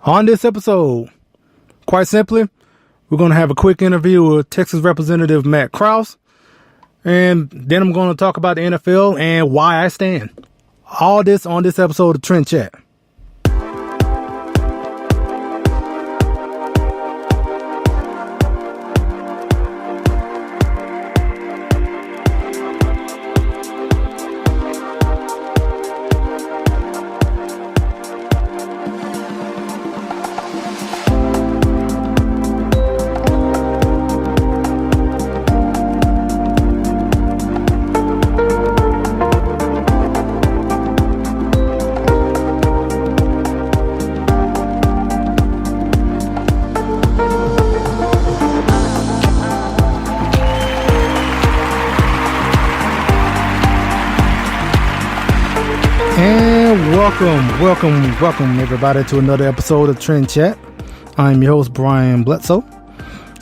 On this episode, quite simply, we're going to have a quick interview with Texas Representative Matt Krause, and then I'm going to talk about the NFL and why I stand. All this on this episode of Trend Chat. Welcome everybody to another episode of Trend Chat. I'm your host, Brian Bledsoe.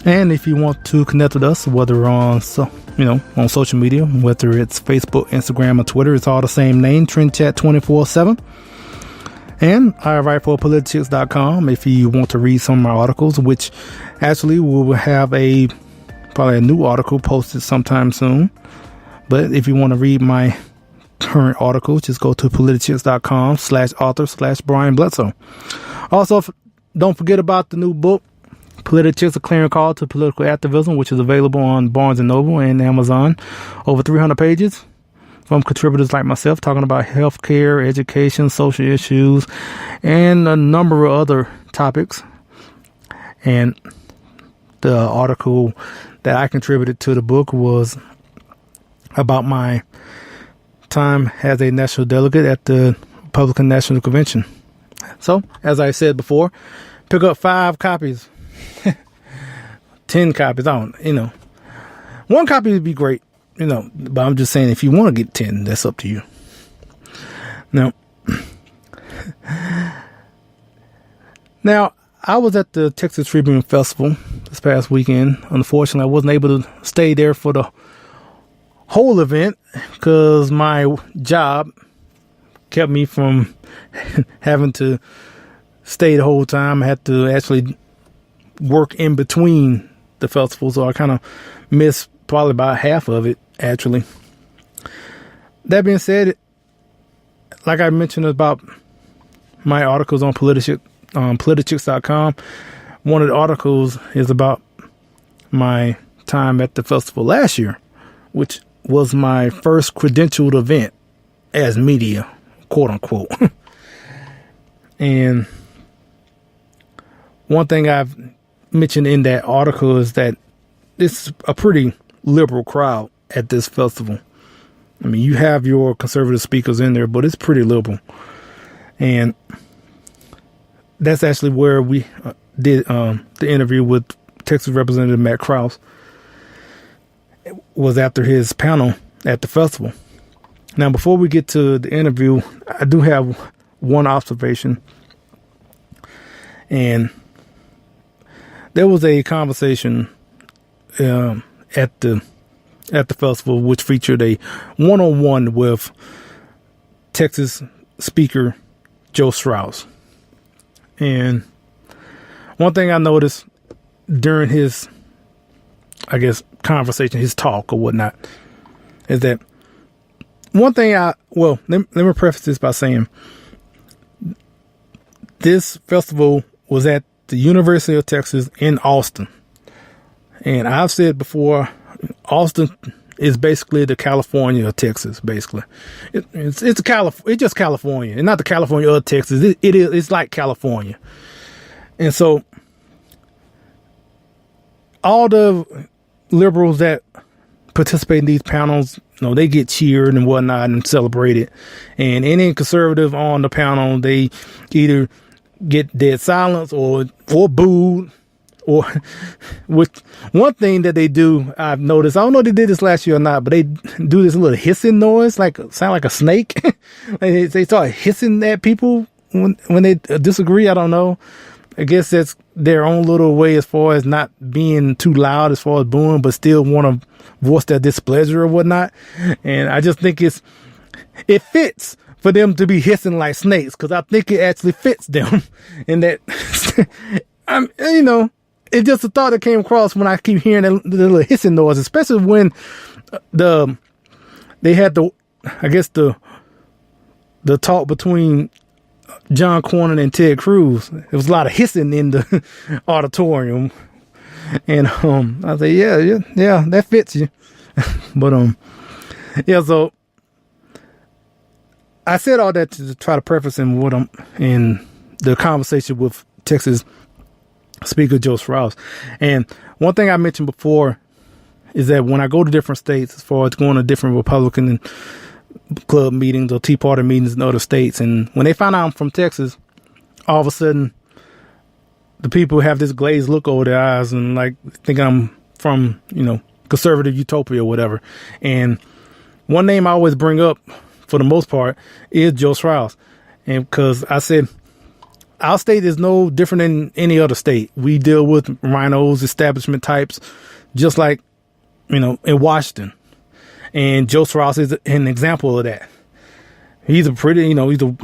And if you want to connect with us, whether on social media, whether it's Facebook, Instagram, or Twitter, it's all the same name, Trend Chat 24/7. And I write for politics.com if you want to read some of my articles, which actually we will have probably a new article posted sometime soon. But if you want to read my current articles, just go to politics.com/author/Brian Bledsoe. Also, don't forget about the new book, Politics, A Clearing Call to Political Activism, which is available on Barnes & Noble and Amazon. Over 300 pages from contributors like myself talking about healthcare, education, social issues, and a number of other topics. And the article that I contributed to the book was about my time as a national delegate at the Republican National Convention. So, as I said before, pick up 5 copies, 10 copies. One copy would be great, but I'm just saying if you want to get 10, that's up to you. Now, I was at the Texas Freedom Festival this past weekend. Unfortunately, I wasn't able to stay there for the whole event because my job kept me from having to stay the whole time. I had to actually work in between the festival, so I kind of missed probably about half of it, actually. That being said, like I mentioned about my articles on politics.com, one of the articles is about my time at the festival last year, which was my first credentialed event as media, quote unquote. And one thing I've mentioned in that article is that it's a pretty liberal crowd at this festival. I mean, you have your conservative speakers in there, but it's pretty liberal. And that's actually where we did the interview with Texas Representative Matt Krause. Was after his panel at the festival. Now, before we get to the interview, I do have one observation. And there was a conversation at the festival which featured a one-on-one with Texas Speaker Joe Strauss. And one thing I noticed during his, conversation, his talk or whatnot, is that one thing let me preface this by saying this festival was at the University of Texas in Austin. And I've said before, Austin is basically the California of Texas, basically. It's just California, and not the California of Texas. It's like California. And so all the liberals that participate in these panels, they get cheered and whatnot and celebrated. And any conservative on the panel, they either get dead silence or booed. Or with one thing that they do, I've noticed, I don't know if they did this last year or not, but they do this little hissing noise, sound like a snake. They start hissing at people when they disagree. I don't know. I guess that's their own little way as far as not being too loud as far as booing, but still want to voice their displeasure or whatnot. And I just think it fits for them to be hissing like snakes, because I think it actually fits them in that it's just a thought that came across when I keep hearing the little hissing noise, especially when they had the talk between John Cornyn and Ted Cruz. There was a lot of hissing in the auditorium, and I say, yeah, that fits you. But so I said all that to try to preface him what I'm in the conversation with Texas Speaker Joe Krause. And one thing I mentioned before is that when I go to different states, as far as going to different Republican club meetings or Tea Party meetings in other states, and when they find out I'm from Texas, all of a sudden the people have this glazed look over their eyes and like thinking I'm from, conservative utopia or whatever. And one name I always bring up for the most part is Joe Krause. And because I said, our state is no different than any other state. We deal with rhinos, establishment types, just like, in Washington. And Joe Krause is an example of that. He's a pretty, he's a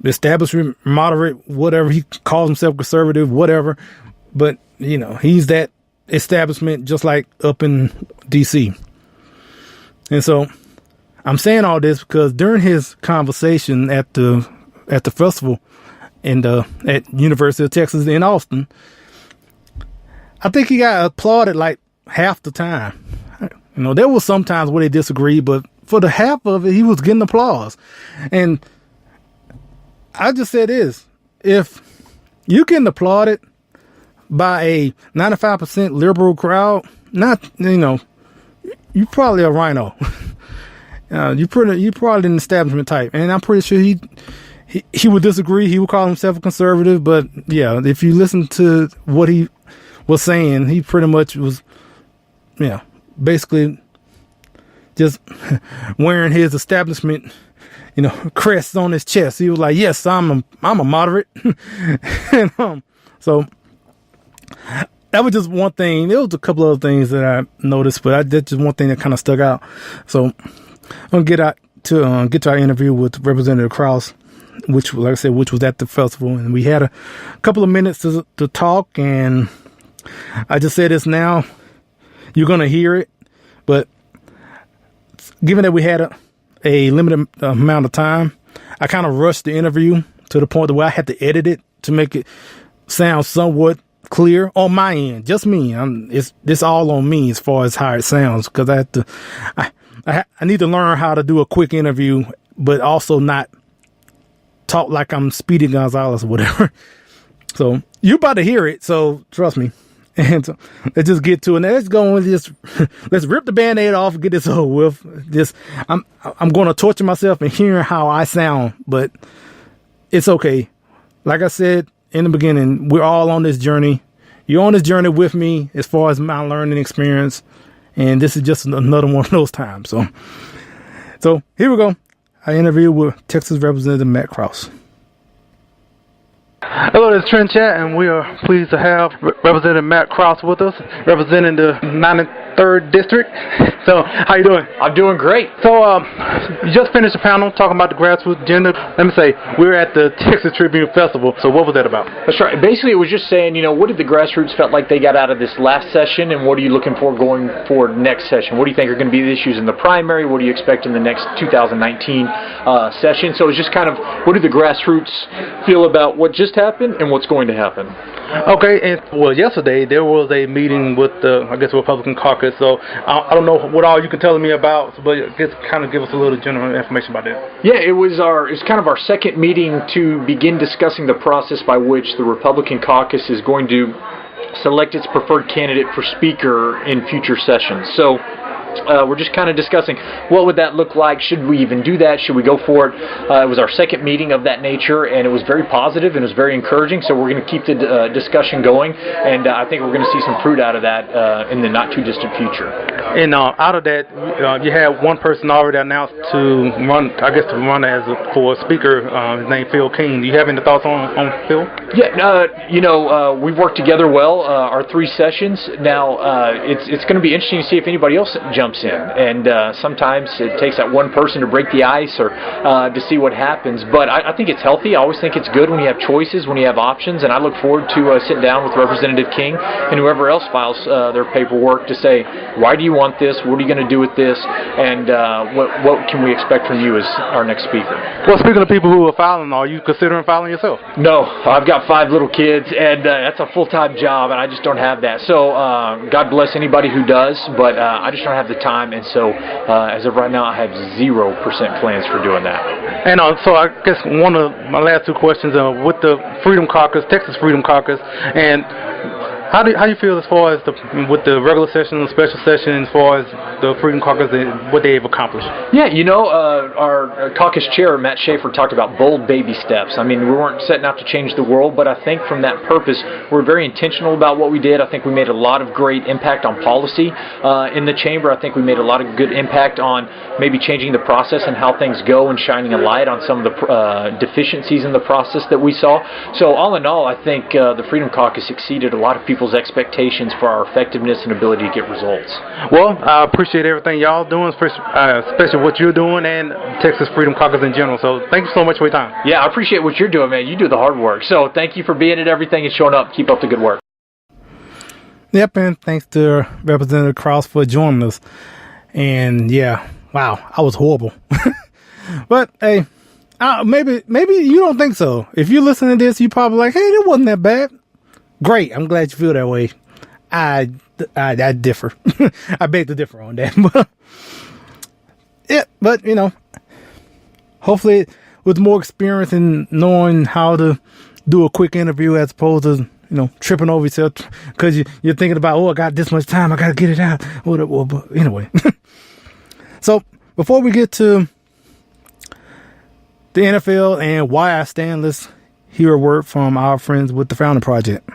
establishment, moderate, whatever. He calls himself conservative, whatever. But, he's that establishment just like up in D.C. And so I'm saying all this because during his conversation at the festival and at University of Texas in Austin, I think he got applauded like half the time. There was some times where they disagreed, but for the half of it, he was getting applause. And I just said this, if you getting applauded by a 95% liberal crowd, you probably a rhino. You probably an establishment type. And I'm pretty sure he would disagree. He would call himself a conservative. But yeah, if you listen to what he was saying, he pretty much was, basically just wearing his establishment, crest on his chest. He was like, yes, I'm a moderate. And, so that was just one thing. There was a couple other things that I noticed, but that's just one thing that kind of stuck out. So I'm gonna get to our interview with Representative Krause, which, like I said, was at the festival, and we had a couple of minutes to talk. And I just said this now. You're going to hear it, but given that we had a limited amount of time, I kind of rushed the interview to the point where I had to edit it to make it sound somewhat clear on my end. Just me. It's all on me as far as how it sounds, because I need to learn how to do a quick interview, but also not talk like I'm Speedy Gonzalez or whatever. So you're about to hear it, so trust me. And so let's just get to it. Now, let's go and let's rip the Band-Aid off and get this over with. I'm going to torture myself and hearing how I sound, but it's okay. Like I said in the beginning, we're all on this journey. You're on this journey with me as far as my learning experience, and this is just another one of those times. So here we go. I interviewed with Texas Representative Matt Krause. Hello, this is Trent Chat, and we are pleased to have Representative Matt Krause with us, representing the 93rd District. So, how you doing? I'm doing great. So, you just finished a panel talking about the grassroots agenda. Let me say, we were at the Texas Tribune Festival, so what was that about? That's right. Basically, it was just saying, what did the grassroots felt like they got out of this last session, and what are you looking for going forward next session? What do you think are going to be the issues in the primary? What do you expect in the next 2019 session? So, it's just kind of, what do the grassroots feel about what just happened and what's going to happen? Okay, and yesterday there was a meeting with the Republican Caucus. So I don't know what all you can tell me about, but just kind of give us a little general information about that. Yeah, it's kind of our second meeting to begin discussing the process by which the Republican Caucus is going to select its preferred candidate for Speaker in future sessions. So we're just kind of discussing what would that look like. Should we even do that? Should we go for it? It was our second meeting of that nature, and it was very positive and it was very encouraging. So we're going to keep the discussion going, and I think we're going to see some fruit out of that in the not too distant future. And out of that, you had one person already announced to run as for Speaker. His name Phil King. Do you have any thoughts on Phil? Yeah, we've worked together well our 3 sessions. Now it's going to be interesting to see if anybody else jumps jumps in. And sometimes it takes that one person to break the ice or to see what happens. But I think it's healthy. I always think it's good when you have choices, when you have options. And I look forward to sitting down with Representative King and whoever else files their paperwork to say, why do you want this? What are you going to do with this? And what can we expect from you as our next speaker? Well, speaking of people who are filing, are you considering filing yourself? No, I've got 5 little kids, and that's a full-time job, and I just don't have that. So God bless anybody who does, but I just don't have the time, and so as of right now, I have 0% plans for doing that. And so I guess one of my last 2 questions with the Freedom Caucus, Texas Freedom Caucus, and how do you feel as far as with the regular session and special session, as far as the Freedom Caucus and what they've accomplished? Yeah, our caucus chair, Matt Schaefer, talked about bold baby steps. I mean, we weren't setting out to change the world, but I think from that purpose, we're very intentional about what we did. I think we made a lot of great impact on policy in the chamber. I think we made a lot of good impact on maybe changing the process and how things go and shining a light on some of the deficiencies in the process that we saw. So all in all, I think the Freedom Caucus exceeded a lot of people's expectations for our effectiveness and ability to get results. Well, I appreciate everything y'all doing, especially what you're doing and Texas Freedom Caucus in general. So thank you so much for your time. Yeah, I appreciate what you're doing, man. You do the hard work. So thank you for being at everything and showing up. Keep up the good work. Yep, and thanks to Representative Krause for joining us. And yeah, wow, I was horrible. But hey, maybe you don't think so. If you listen to this, you probably like, hey, it wasn't that bad. Great, I'm glad you feel that way. I differ. I beg to differ on that. Yeah, but hopefully with more experience in knowing how to do a quick interview as opposed to tripping over yourself because you're thinking about, I got this much time, I got to get it out. Well, anyway. So before we get to the NFL and why I stand, let's hear a word from our friends with the Founding Project.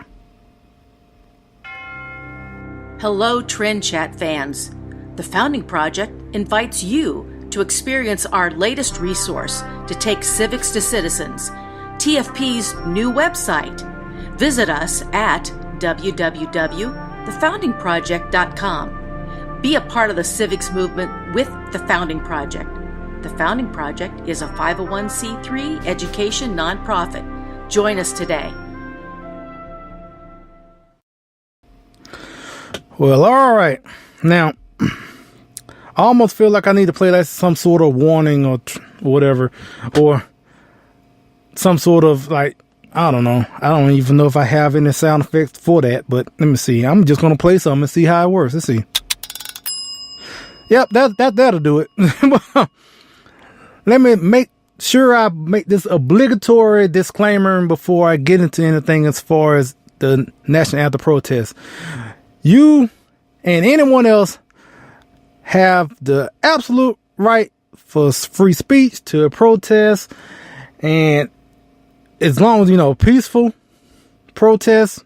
Hello, Trend Chat fans. The Founding Project invites you to experience our latest resource to take civics to citizens, TFP's new website. Visit us at www.thefoundingproject.com. Be a part of the civics movement with the Founding Project. The Founding Project is a 501c3 education nonprofit. Join us today. Well, all right. Now, I almost feel like I need to play like some sort of warning or whatever, or some sort of I don't know. I don't even know if I have any sound effects for that, but let me see. I'm just going to play something and see how it works. Let's see. Yep, that'll do it. Let me make sure I make this obligatory disclaimer before I get into anything as far as the national anthem protest. You and anyone else have the absolute right for free speech to protest, and as long as peaceful protest,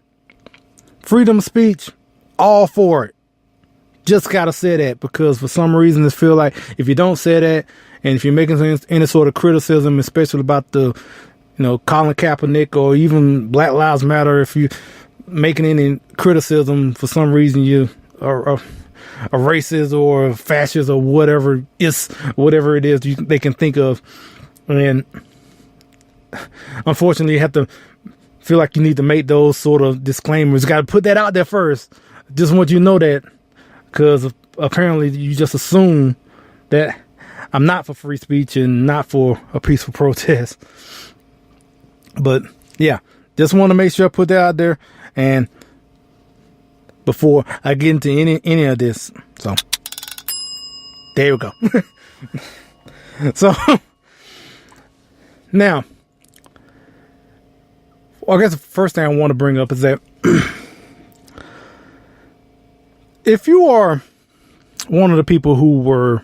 freedom of speech, all for it. Just gotta say that, because for some reason it feel like if you don't say that, and if you're making any sort of criticism, especially about the Colin Kaepernick or even Black Lives Matter, if you making any criticism, for some reason you are a racist or a fascist or whatever it is they can think of, and unfortunately you have to feel like you need to make those sort of disclaimers. Got to put that out there first. Just want you to know that, because apparently you just assume that I'm not for free speech and not for a peaceful protest. But yeah, just want to make sure I put that out there. And before I get into any of this, so there we go. So now, I guess the first thing I want to bring up is that if you are one of the people who were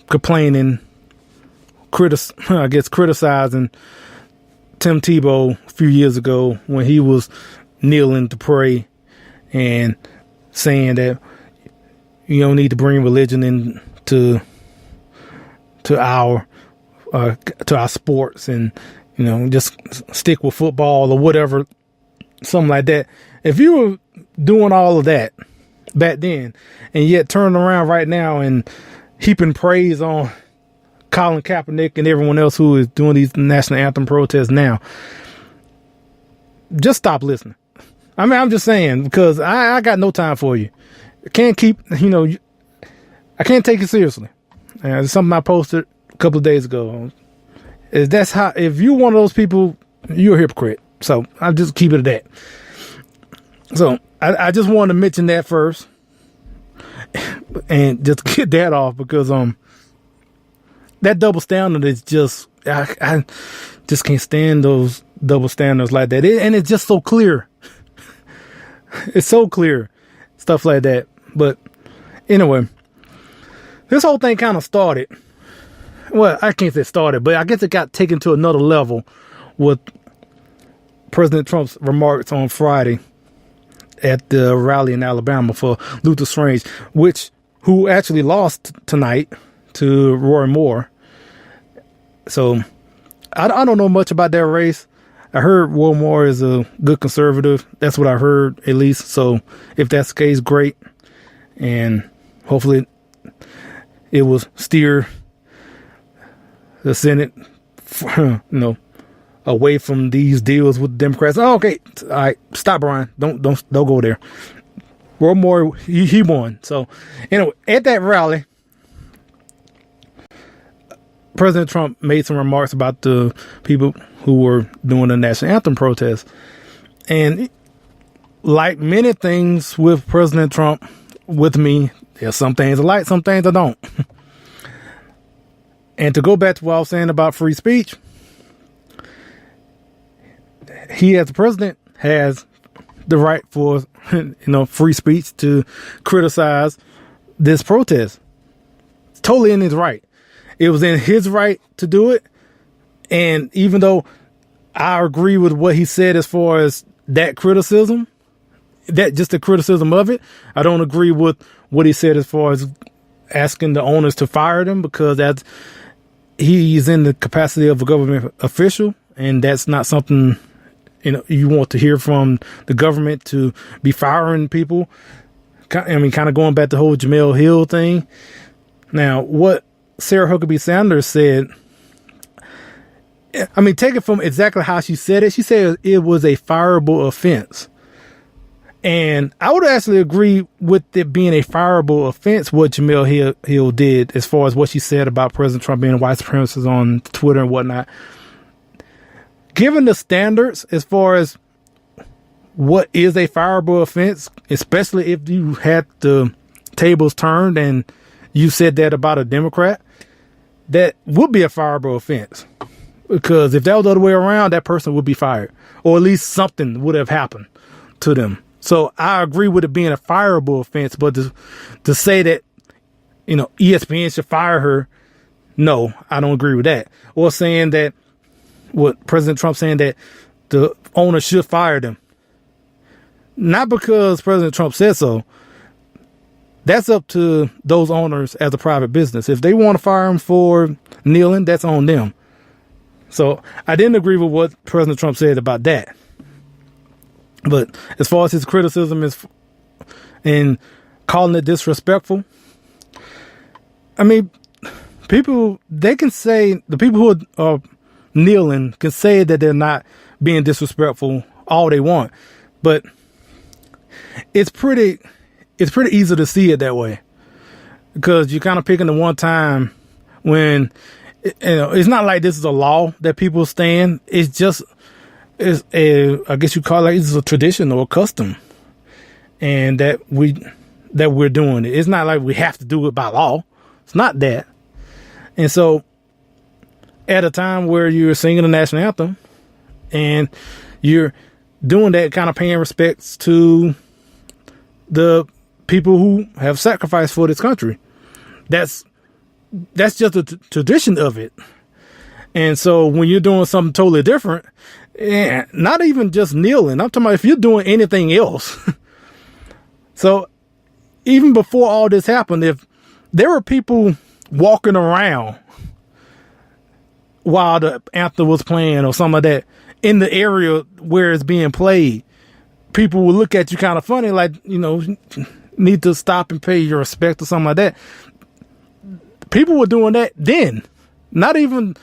complaining, criticizing Tim Tebow a few years ago when he was kneeling to pray and saying that you don't need to bring religion into our sports, and just stick with football or whatever, something like that. If you were doing all of that back then, and yet turning around right now and heaping praise on Colin Kaepernick and everyone else who is doing these national anthem protests now. Just stop listening. I mean, I'm just saying, because I got no time for you. I can't keep, I can't take it seriously. It's something I posted a couple of days ago. If you're one of those people, you're a hypocrite. So I'll just keep it at that. So I just wanted to mention that first and just get that off, because that double standard is just, I just can't stand those double standards like that. And it's just so clear. It's so clear, stuff like that. But anyway, this whole thing kind of started. Well, I can't say started, but I guess it got taken to another level with President Trump's remarks on Friday at the rally in Alabama for Luther Strange, who actually lost tonight to Roy Moore. So I don't know much about that race. I heard Roy Moore is a good conservative. That's what I heard, at least. So if that's the case, great. And hopefully it will steer the Senate, away from these deals with the Democrats. Oh, okay. All right. Stop, Brian. Don't go there. Roy Moore, he won. So anyway, at that rally, President Trump made some remarks about the people who were doing the national anthem protest. And like many things with President Trump, with me, there's some things I like, some things I don't. And to go back to what I was saying about free speech, he as the president has the right for, free speech to criticize this protest. It's totally in his right. It was in his right to do it. And even though I agree with what he said as far as that criticism, just the criticism of it, I don't agree with what he said as far as asking the owners to fire them, because he's in the capacity of a government official, and that's not something you want to hear from the government, to be firing people. I mean, kind of going back to the whole Jamel Hill thing. Now, what Sarah Huckabee Sanders said, I mean, take it from exactly how she said it. She said it was a fireable offense. And I would actually agree with it being a fireable offense, what Jamel Hill did, as far as what she said about President Trump being a white supremacist on Twitter and whatnot. Given the standards as far as what is a fireable offense, especially if you had the tables turned and you said that about a Democrat, that would be a fireable offense. Because if that was the other way around, that person would be fired, or at least something would have happened to them. So I agree with it being a fireable offense, but to say that, ESPN should fire her, no, I don't agree with that. Or saying that, what President Trump saying that the owner should fire them. Not because President Trump said so. That's up to those owners as a private business. If they want to fire him for kneeling, that's on them. So I didn't agree with what President Trump said about that. But as far as his criticism is and calling it disrespectful, I mean, they can say, the people who are kneeling can say that they're not being disrespectful all they want. But it's pretty easy to see it that way, because you're kind of picking the one time when, it's not like this is a law that people stand. It's just, I guess you call it, it's a tradition or a custom, and that we're doing it. It's not like we have to do it by law. It's not that. And so at a time where you're singing the national anthem and you're doing that, kind of paying respects to the people who have sacrificed for this country, that's just a tradition of it. And so when you're doing something totally different, not even just kneeling, I'm talking about if you're doing anything else. So even before all this happened, if there were people walking around while the anthem was playing or something like that in the area where it's being played, people would look at you kind of funny, like, need to stop and pay your respect or something like that. People were doing that then. Not even,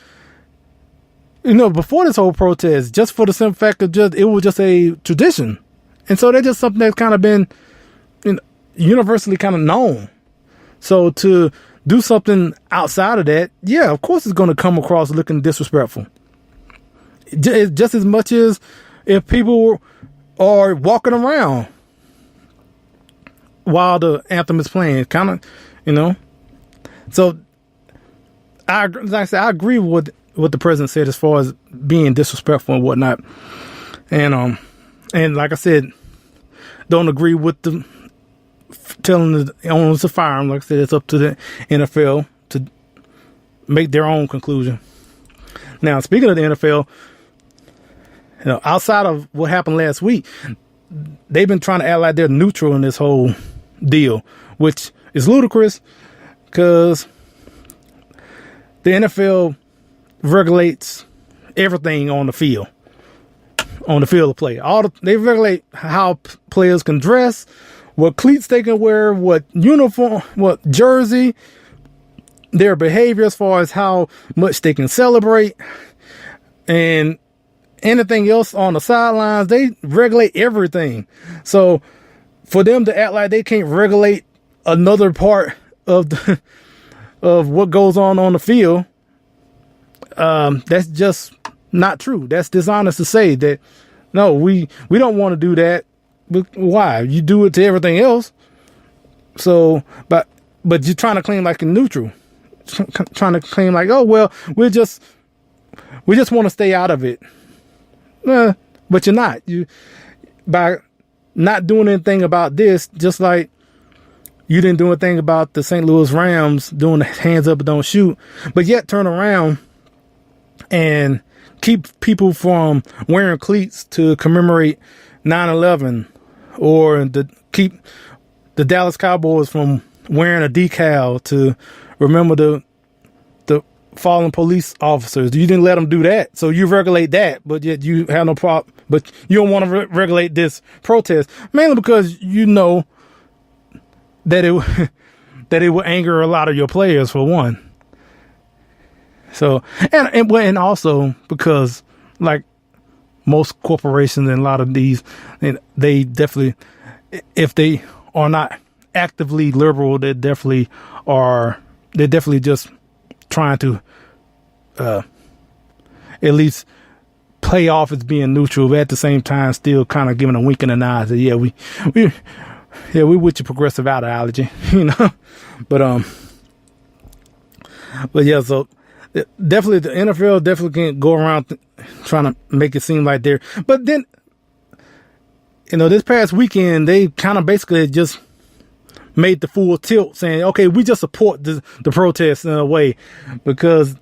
before this whole protest, just for the simple fact of it was just a tradition. And so that's just something that's kind of been universally kind of known. So to do something outside of that, yeah, of course it's going to come across looking disrespectful. Just as much as if people are walking around while the anthem is playing, kind of, So, like I said, I agree with what the president said as far as being disrespectful and whatnot, and like I said, don't agree with the telling the owners to fire them. Like I said, it's up to the NFL to make their own conclusion. Now, speaking of the NFL, outside of what happened last week, they've been trying to act like they're neutral in this whole deal, which is ludicrous because the NFL regulates everything on the field of play. They regulate how players can dress, what cleats they can wear, what uniform, what jersey, their behavior as far as how much they can celebrate, and anything else on the sidelines. They regulate everything. So for them to act like they can't regulate another part of of what goes on the field, that's just not true. That's dishonest to say that. No, we don't want to do that. Why? You do it to everything else. So, but you're trying to claim like a neutral, trying to claim like, oh well, we just want to stay out of it. But you're not. You by not doing anything about this, just like you didn't do anything about the St. Louis Rams doing the hands up and don't shoot, but yet turn around and keep people from wearing cleats to commemorate 9/11, or keep the Dallas Cowboys from wearing a decal to remember the fallen police officers. You didn't let them do that, so you regulate that, but yet you have no problem. But you don't want to regulate this protest, mainly because that it will anger a lot of your players, for one. So and also because, like most corporations and a lot of these, they definitely, if they are not actively liberal, they're definitely just trying to at least play off as being neutral, but at the same time still kind of giving a wink in the eye that we with your progressive ideology, but yeah, so definitely the NFL definitely can't go around trying to make it seem like they're, but then this past weekend they kind of basically just made the full tilt, saying, okay, we just support the protests in a way, because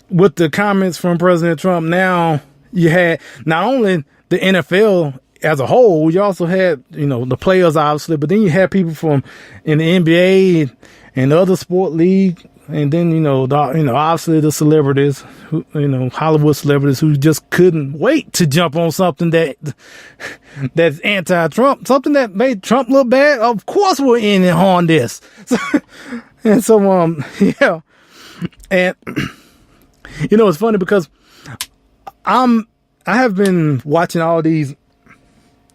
with the comments from President Trump, now you had not only the NFL as a whole, you also had, the players obviously, but then you had people from in the NBA and the other sport league, and then, obviously the celebrities, who, Hollywood celebrities who just couldn't wait to jump on something that's anti-Trump, something that made Trump look bad. Of course we're in on this. So, yeah. And, it's funny because I have been watching all these,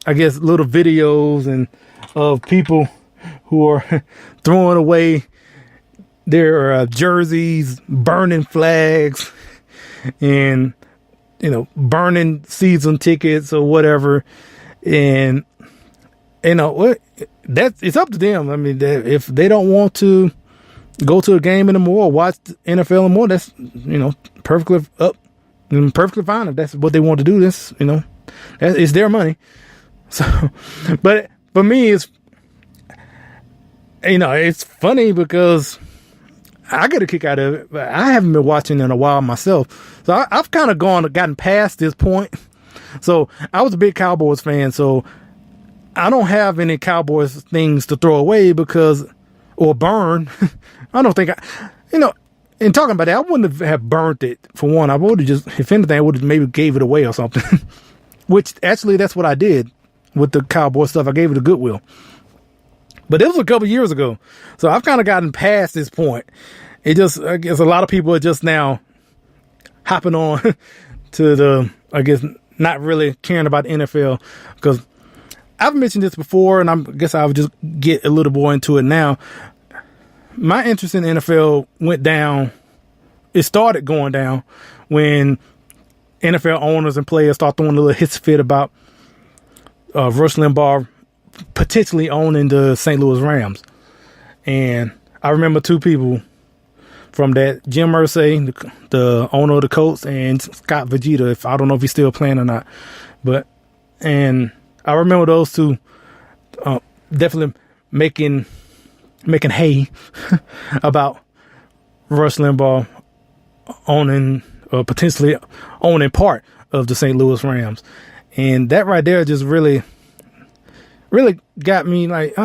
I guess, little videos and of people who are throwing away their jerseys, burning flags, and burning season tickets or whatever. And it's up to them. I mean, if they don't want to go to a game anymore or watch the NFL anymore, that's perfectly up and perfectly fine. If that's what they want to do, this it's their money. So, but for me, it's funny because I get a kick out of it, but I haven't been watching in a while myself. So I've kind of gotten past this point. So I was a big Cowboys fan, so I don't have any Cowboys things to throw away or burn. I don't think in talking about that, I wouldn't have burnt it for one. I would have just, if anything, I would have maybe gave it away or something, which actually that's what I did with the Cowboy stuff. I gave it to Goodwill. But it was a couple years ago. So I've kind of gotten past this point. I guess a lot of people are just now hopping on to I guess, not really caring about the NFL, because I've mentioned this before, and I guess I'll just get a little more into it now. My interest in the NFL went down. It started going down when NFL owners and players start throwing a little hissy fit about Rush Limbaugh potentially owning the St. Louis Rams. And I remember two people from that, Jim Irsay, the owner of the Colts, and Scott Vegeta, I don't know if he's still playing or not. And I remember those two definitely making hay about Rush Limbaugh owning or potentially owning part of the St. Louis Rams. And that right there just really got me like,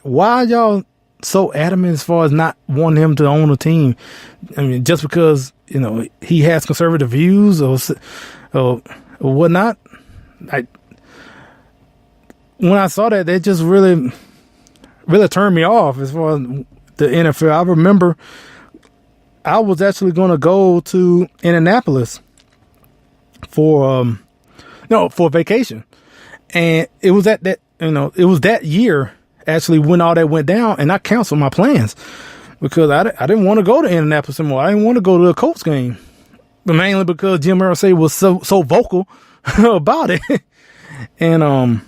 why y'all so adamant as far as not wanting him to own a team? I mean, just because, he has conservative views or whatnot. When I saw that, just really turned me off as far as the NFL. I remember I was actually going to go to Indianapolis for vacation, and it was it was that year actually when all that went down, and I canceled my plans because I didn't want to go to Indianapolis anymore. I didn't want to go to a Colts game, but mainly because Jim Irsay was so vocal about it, and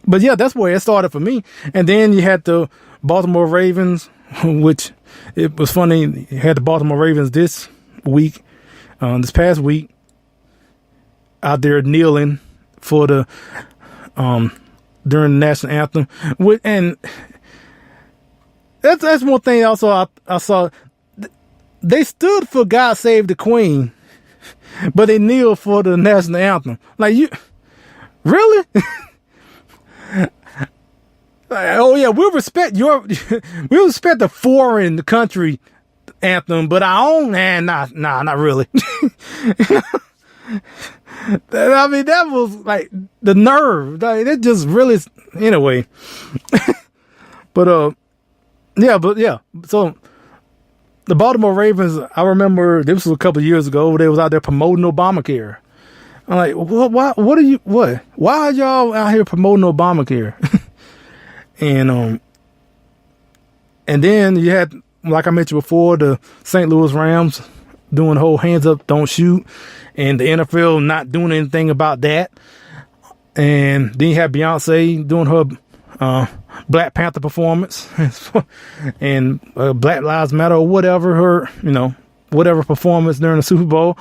but yeah, that's where it started for me. And then you had the Baltimore Ravens, which it was funny. You had the Baltimore Ravens this past week, out there kneeling for the during the national anthem. And that's one thing also I saw. They stood for God Save the Queen, but they kneeled for the national anthem. Like, you really? Oh yeah, we'll respect the foreign country anthem, but our own, not really. I mean, that was like the nerve. It just really, anyway. But yeah. So the Baltimore Ravens, I remember this was a couple of years ago. They was out there promoting Obamacare. I'm like, why are y'all out here promoting Obamacare? And then you had, like I mentioned before, the St. Louis Rams doing the whole hands up, don't shoot, and the NFL not doing anything about that. And then you had Beyonce doing her Black Panther performance and Black Lives Matter or whatever, whatever performance during the Super Bowl.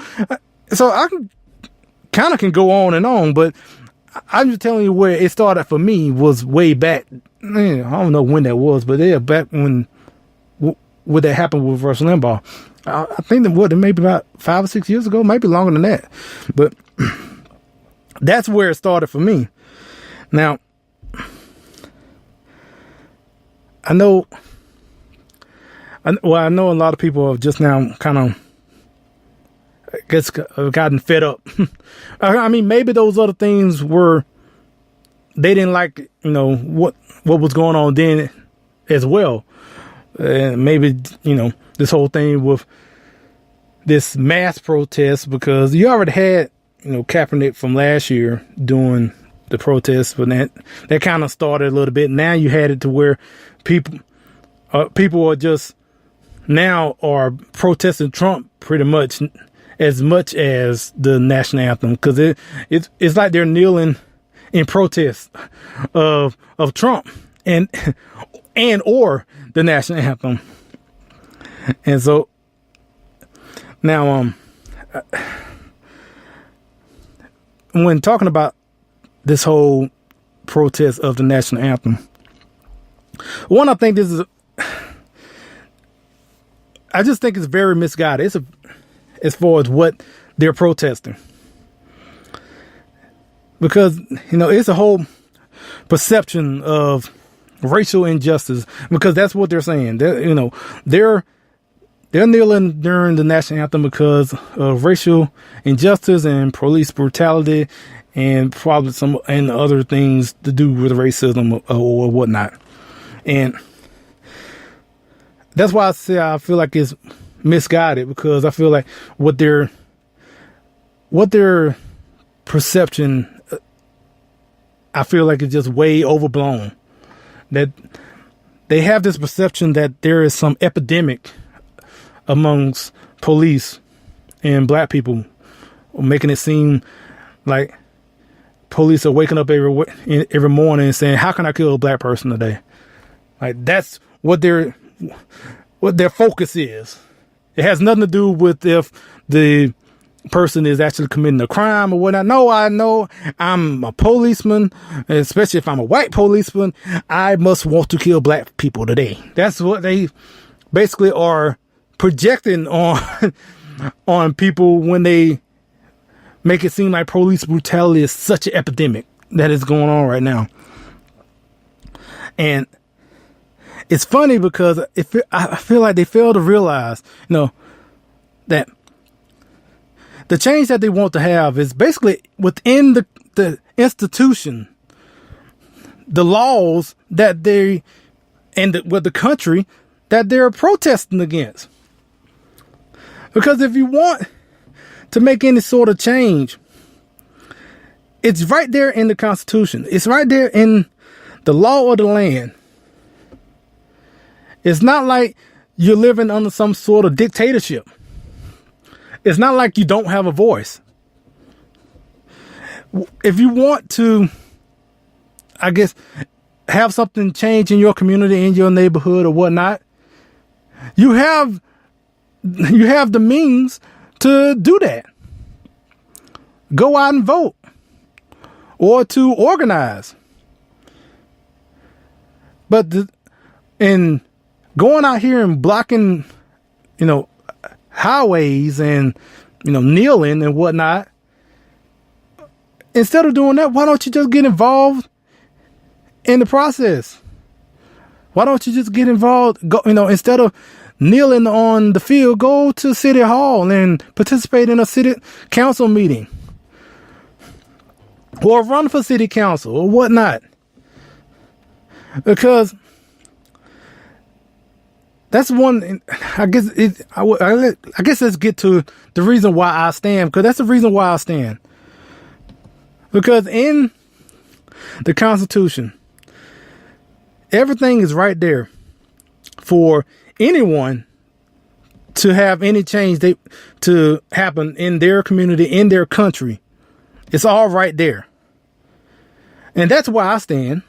So I can go on and on, but I'm just telling you where it started for me was way back. I don't know when that was, but yeah, back when that happened with Rush Limbaugh. I think that maybe about 5 or 6 years ago, maybe longer than that. But that's where it started for me. Now, I know a lot of people have just now kind of, I guess, gotten fed up. I mean, maybe those other things they didn't like, what was going on then as well. And maybe, this whole thing with this mass protest, because you already had, Kaepernick from last year doing the protests, but that kind of started a little bit. Now you had it to where people are just now are protesting Trump pretty much as the national anthem, because it's like they're kneeling in protest of Trump and or the national anthem. And so now when talking about this whole protest of the national anthem, I just think it's very misguided. As far as what they're protesting, because it's a whole perception of racial injustice, because that's what they're saying. They're kneeling during the national anthem because of racial injustice and police brutality and probably some and other things to do with racism or whatnot. And that's why I say I feel like it's misguided, because I feel like what their perception, I feel like it's just way overblown. That they have this perception that there is some epidemic amongst police and black people, making it seem like police are waking up every morning and saying, "How can I kill a black person today?" Like, that's what their focus is. It has nothing to do with if the person is actually committing a crime or whatnot. No, I know I'm a policeman, especially if I'm a white policeman, I must want to kill black people today. That's what they basically are projecting on people when they make it seem like police brutality is such an epidemic that is going on right now. And it's funny because I feel like they fail to realize, that the change that they want to have is basically within the institution, the laws that the country that they're protesting against. Because if you want to make any sort of change, it's right there in the Constitution. It's right there in the law of the land. It's not like you're living under some sort of dictatorship. It's not like you don't have a voice. If you want to, I guess, have something change in your community, in your neighborhood or whatnot, you have the means to do that. Go out and vote, or to organize. But in going out here and blocking, highways and, kneeling and whatnot, instead of doing that, why don't you just get involved in the process? Why don't you just get involved? Go, instead of kneeling on the field, go to City Hall and participate in a city council meeting, or run for city council or whatnot. Because that's one, I guess let's get to the reason why I stand, because that's the reason why I stand. Because in the Constitution, everything is right there for anyone to have any change to happen in their community, in their country. It's all right there. And that's why I stand.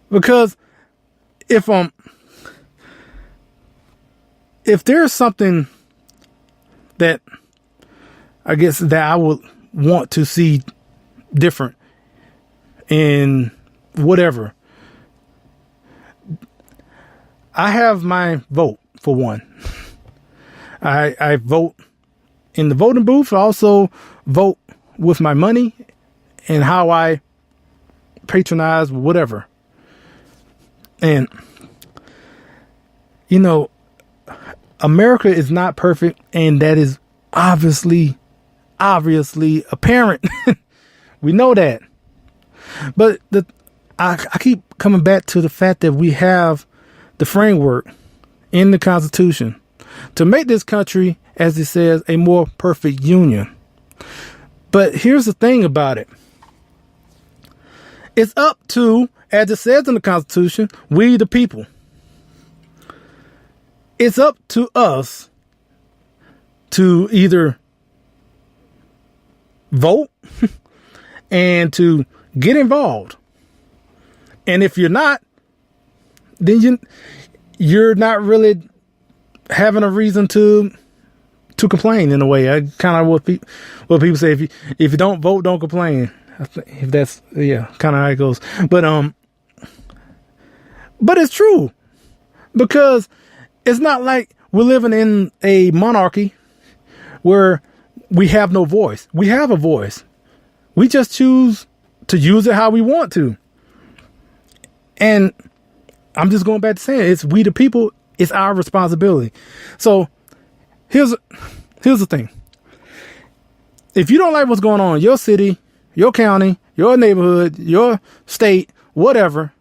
Because if there's something that I guess that I would want to see different in whatever, I have my vote for one. I vote in the voting booth. I also vote with my money and how I patronize whatever. And, America is not perfect, and that is obviously apparent. We know that. But I keep coming back to the fact that we have the framework in the Constitution to make this country, as it says, a more perfect union. But here's the thing about it. It's up to, as it says in the Constitution, we the people. It's up to us to either vote and to get involved. And if you're not, then you're not really having a reason to complain in a way. I kind of what people say, if you don't vote, don't complain. I think if that's kind of how it goes. But it's true, because it's not like we're living in a monarchy where we have no voice. We have a voice. We just choose to use it how we want to. And I'm just going back to saying, it's we the people. It's our responsibility. So here's the thing. If you don't like what's going on in your city, your county, your neighborhood, your state, whatever,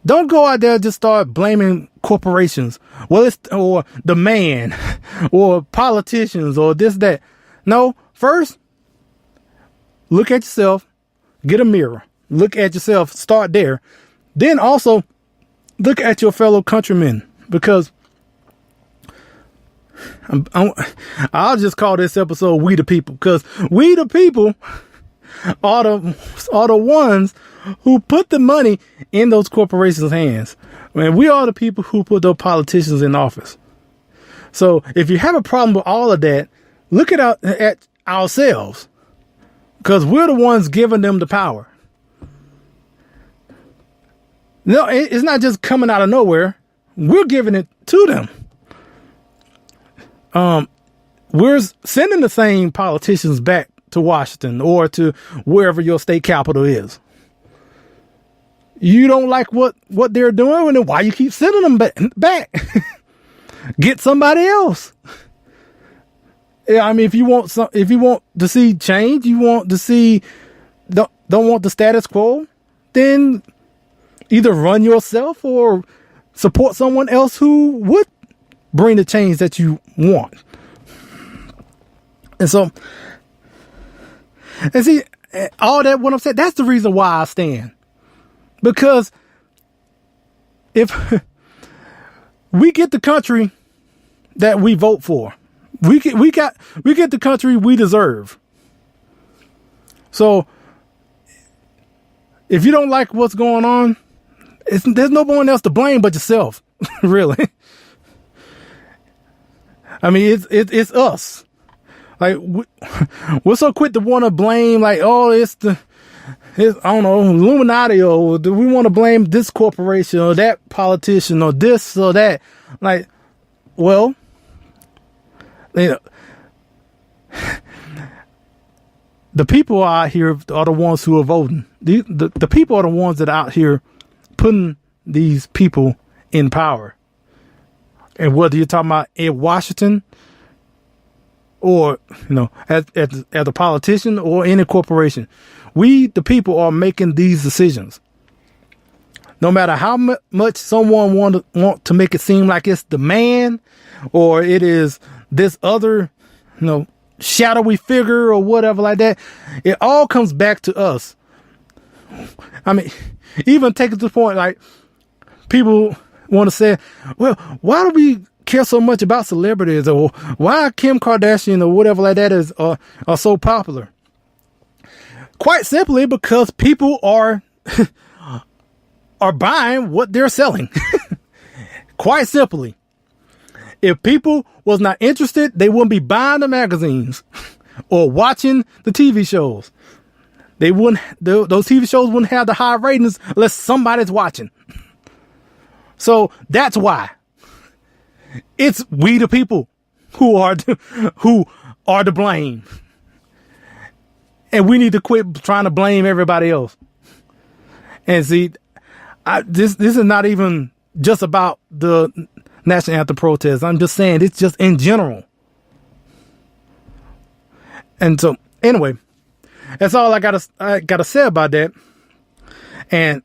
Don't go out there and just start blaming corporations. Well, or the man, or politicians, or this, that. No, first, look at yourself, get a mirror, look at yourself, start there. Then also, look at your fellow countrymen, because I'll just call this episode "We the People," because we the people are the ones who put the money in those corporations' hands. Man, we are the people who put those politicians in office. So if you have a problem with all of that, look at ourselves, because we're the ones giving them the power. No, it's not just coming out of nowhere. We're giving it to them. We're sending the same politicians back to Washington or to wherever your state capital is. You don't like what they're doing, then why you keep sending them back? Get somebody else. Yeah, I mean, if you want to see change, you want to see don't want the status quo, then either run yourself or support someone else who would bring the change that you want. And so, and see, all that, what I'm saying, that's the reason why I stand. Because if we get the country that we vote for, we get the country we deserve. So if you don't like what's going on, there's no one else to blame but yourself, really. I mean, it's us. Like, we're so quick to want to blame, like, oh, it's I don't know, Illuminati, or do we want to blame this corporation or that politician or this or that? Like, well, you know, the people out here are the ones who are voting. The people are the ones that are out here putting these people in power. And whether you're talking about in Washington or, you know, as a politician or any corporation, we, the people, are making these decisions. No matter how much someone want to make it seem like it's the man or it is this other, you know, shadowy figure or whatever like that, it all comes back to us. I mean, even take it to the point, like, people want to say, well, why do we care so much about celebrities, or why Kim Kardashian or whatever like that are so popular? Quite simply because people are buying what they're selling. Quite simply. If people was not interested, they wouldn't be buying the magazines or watching the TV shows. They wouldn't. Those TV shows wouldn't have the high ratings unless somebody's watching. So that's why it's we the people who are to blame, and we need to quit trying to blame everybody else. And see, this is not even just about the national anthem protest. I'm just saying it's just in general. And so, anyway, that's all I gotta say about that. And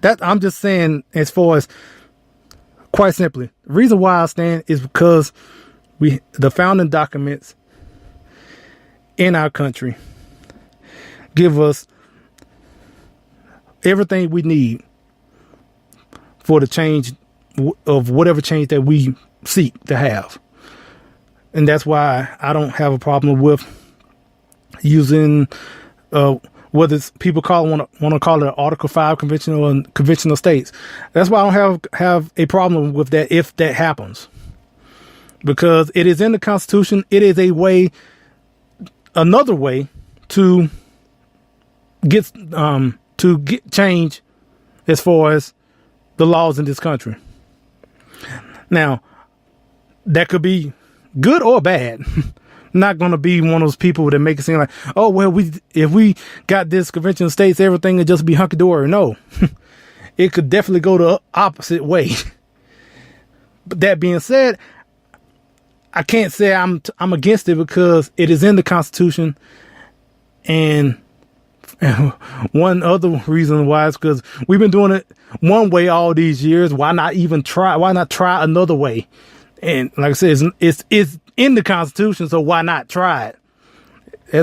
that I'm just saying, as far as, quite simply, the reason why I stand is because the founding documents in our country give us everything we need for the change of whatever change that we seek to have. And that's why I don't have a problem with using whether it's people want to call it Article 5 conventional and conventional states. That's why I don't have a problem with that if that happens, because it is in the Constitution. It is another way to get change as far as the laws in this country. Now, that could be good or bad. Not going to be one of those people that make it seem like, oh, well, if we got this convention of states, everything would just be hunky-dory. No, it could definitely go the opposite way. But that being said, I can't say I'm against it because it is in the Constitution. And One other reason why is because we've been doing it one way all these years. Why not even try? Why not try another way? And like I said, it's in the Constitution, so why not try it?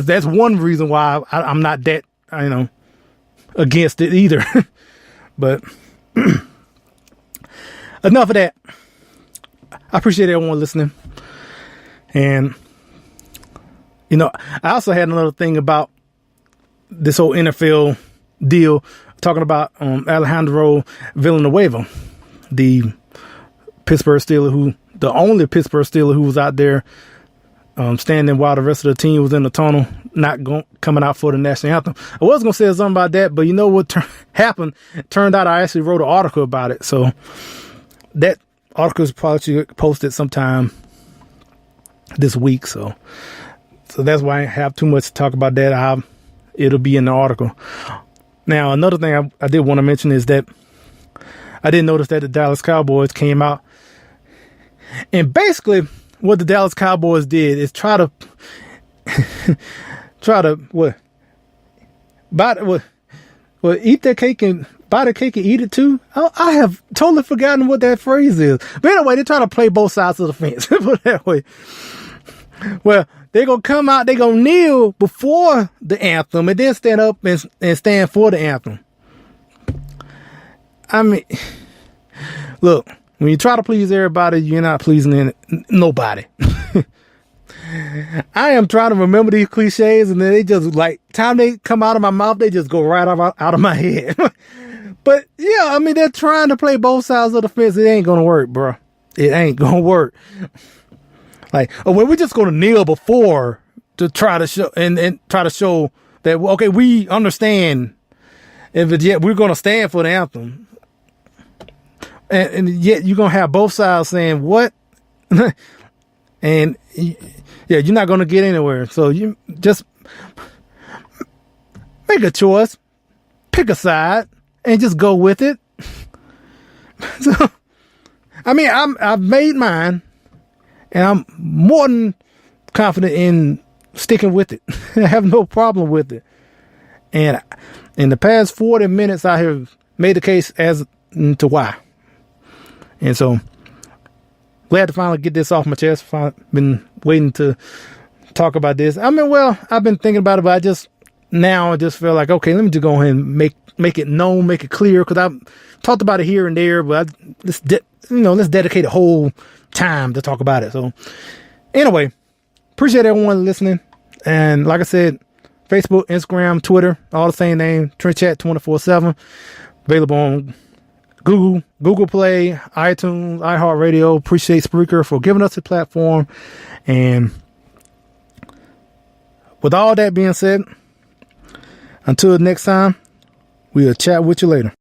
That's one reason why I'm not that, against it either. But enough of that. I appreciate everyone listening. And, I also had another thing about this whole NFL deal, talking about Alejandro Villanueva, the Pittsburgh Steeler, the only Pittsburgh Steeler who was out there standing while the rest of the team was in the tunnel, not coming out for the national anthem. I was going to say something about that, but you know what happened? It turned out I actually wrote an article about it. So that article is probably posted sometime this week. So that's why I have too much to talk about that. It'll be in the article. Now, another thing I did want to mention is that I did notice that the Dallas Cowboys came out, and basically what the Dallas Cowboys did is try to eat their cake and buy the cake and eat it too. I have totally forgotten what that phrase is. But anyway, they try to play both sides of the fence. Put it that way. Well, they're going to come out, they're going to kneel before the anthem and then stand up and stand for the anthem. I mean, look, when you try to please everybody, you're not pleasing nobody. I am trying to remember these cliches, and then they just, time they come out of my mouth, they just go right out of my head. But yeah, I mean, they're trying to play both sides of the fence. It ain't going to work, bro. It ain't going to work. We're just going to kneel before to try to show and try to show that, okay, we understand. Yet we're going to stand for the anthem. And yet you're going to have both sides saying what? And yeah, you're not going to get anywhere. So you just make a choice, pick a side, and just go with it. So, I mean, I've made mine, and I'm more than confident in sticking with it. I have no problem with it. And in the past 40 minutes, I have made the case as to why. And so, glad to finally get this off my chest. Been waiting to talk about this. I mean, well, I've been thinking about it, but I just feel like, okay, let me just go ahead and make it known, make it clear, because I've talked about it here and there, but let's dedicate a whole time to talk about it. So, anyway, appreciate everyone listening. And like I said, Facebook, Instagram, Twitter, all the same name, Trent Chat 24/7, available on Google Play, iTunes, iHeartRadio. Appreciate Spreaker for giving us a platform. And with all that being said, until next time, we'll chat with you later.